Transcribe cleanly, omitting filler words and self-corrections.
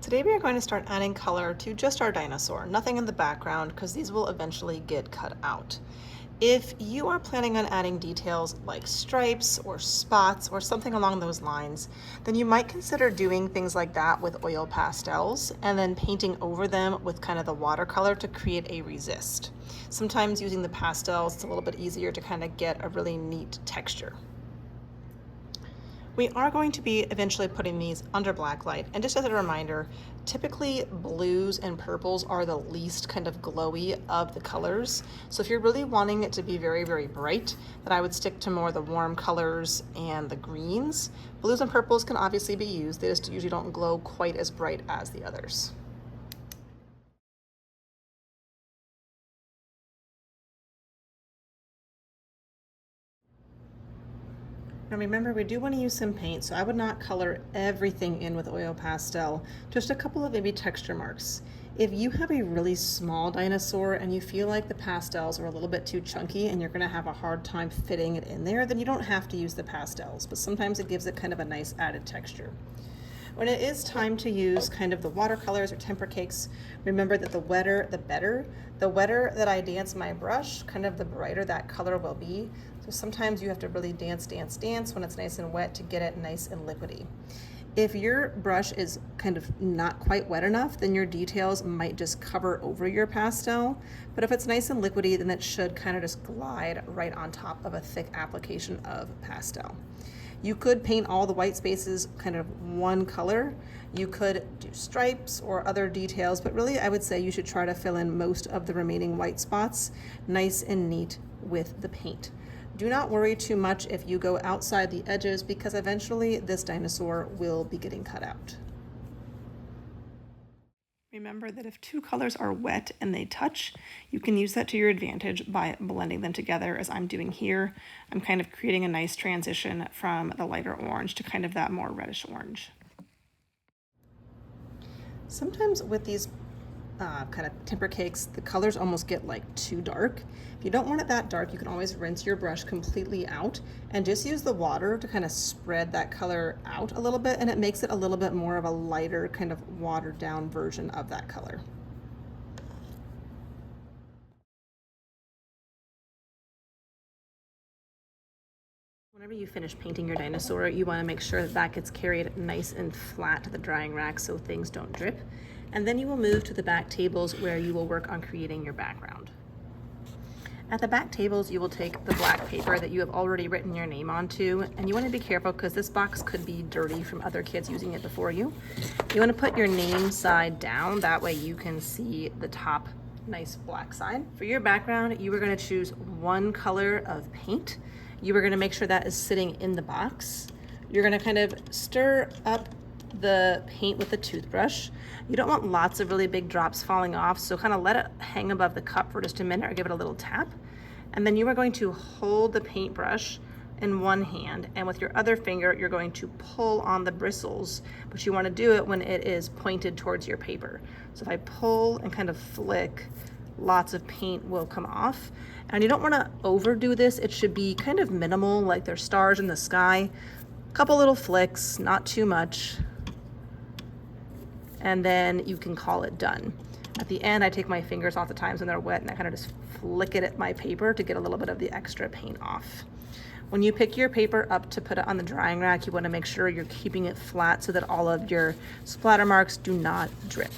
Today we are going to start adding color to just our dinosaur, nothing in the background because these will eventually get cut out. If you are planning on adding details like stripes or spots or something along those lines, then you might consider doing things like that with oil pastels and then painting over them with kind of the watercolor to create a resist. Sometimes using the pastels, it's a little bit easier to kind of get a really neat texture. We are going to be eventually putting these under black light, and just as a reminder, typically blues and purples are the least kind of glowy of the colors. So if you're really wanting it to be very, very bright, then I would stick to more the warm colors and the greens. Blues and purples can obviously be used, they just usually don't glow quite as bright as the others. Now remember, we do want to use some paint, so I would not color everything in with oil pastel, just a couple of maybe texture marks. If you have a really small dinosaur and you feel like the pastels are a little bit too chunky and you're going to have a hard time fitting it in there, then you don't have to use the pastels, but sometimes it gives it kind of a nice added texture. When it is time to use kind of the watercolors or temper cakes, remember that the wetter, the better. The wetter that I dance my brush, kind of the brighter that color will be. So sometimes you have to really dance, dance, dance when it's nice and wet to get it nice and liquidy. If your brush is kind of not quite wet enough, then your details might just cover over your pastel. But if it's nice and liquidy, then it should kind of just glide right on top of a thick application of pastel. You could paint all the white spaces kind of one color. You could do stripes or other details, but really I would say you should try to fill in most of the remaining white spots nice and neat with the paint. Do not worry too much if you go outside the edges because eventually this dinosaur will be getting cut out. Remember that if two colors are wet and they touch, you can use that to your advantage by blending them together as I'm doing here. I'm kind of creating a nice transition from the lighter orange to kind of that more reddish orange. Sometimes with these kind of temper cakes, the colors almost get like too dark. If you don't want it that dark, you can always rinse your brush completely out and just use the water to kind of spread that color out a little bit, and it makes it a little bit more of a lighter kind of watered down version of that color. Whenever you finish painting your dinosaur, you want to make sure that that gets carried nice and flat to the drying rack so things don't drip. And then you will move to the back tables where you will work on creating your background. At the back tables, you will take the black paper that you have already written your name onto, and you want to be careful because this box could be dirty from other kids using it before you. You want to put your name side down, that way you can see the top nice black side. For your background, you are going to choose one color of paint. You are going to make sure that is sitting in the box. You're going to kind of stir up the paint with the toothbrush. You don't want lots of really big drops falling off, so kind of let it hang above the cup for just a minute or give it a little tap. And then you are going to hold the paintbrush in one hand, and with your other finger you're going to pull on the bristles, but you want to do it when it is pointed towards your paper. So if I pull and kind of flick, lots of paint will come off. And you don't want to overdo this. It should be kind of minimal, like there's stars in the sky. A couple little flicks, not too much. And then you can call it done. At the end, I take my fingers off the times when they're wet and I kind of just flick it at my paper to get a little bit of the extra paint off. When you pick your paper up to put it on the drying rack, you want to make sure you're keeping it flat so that all of your splatter marks do not drip.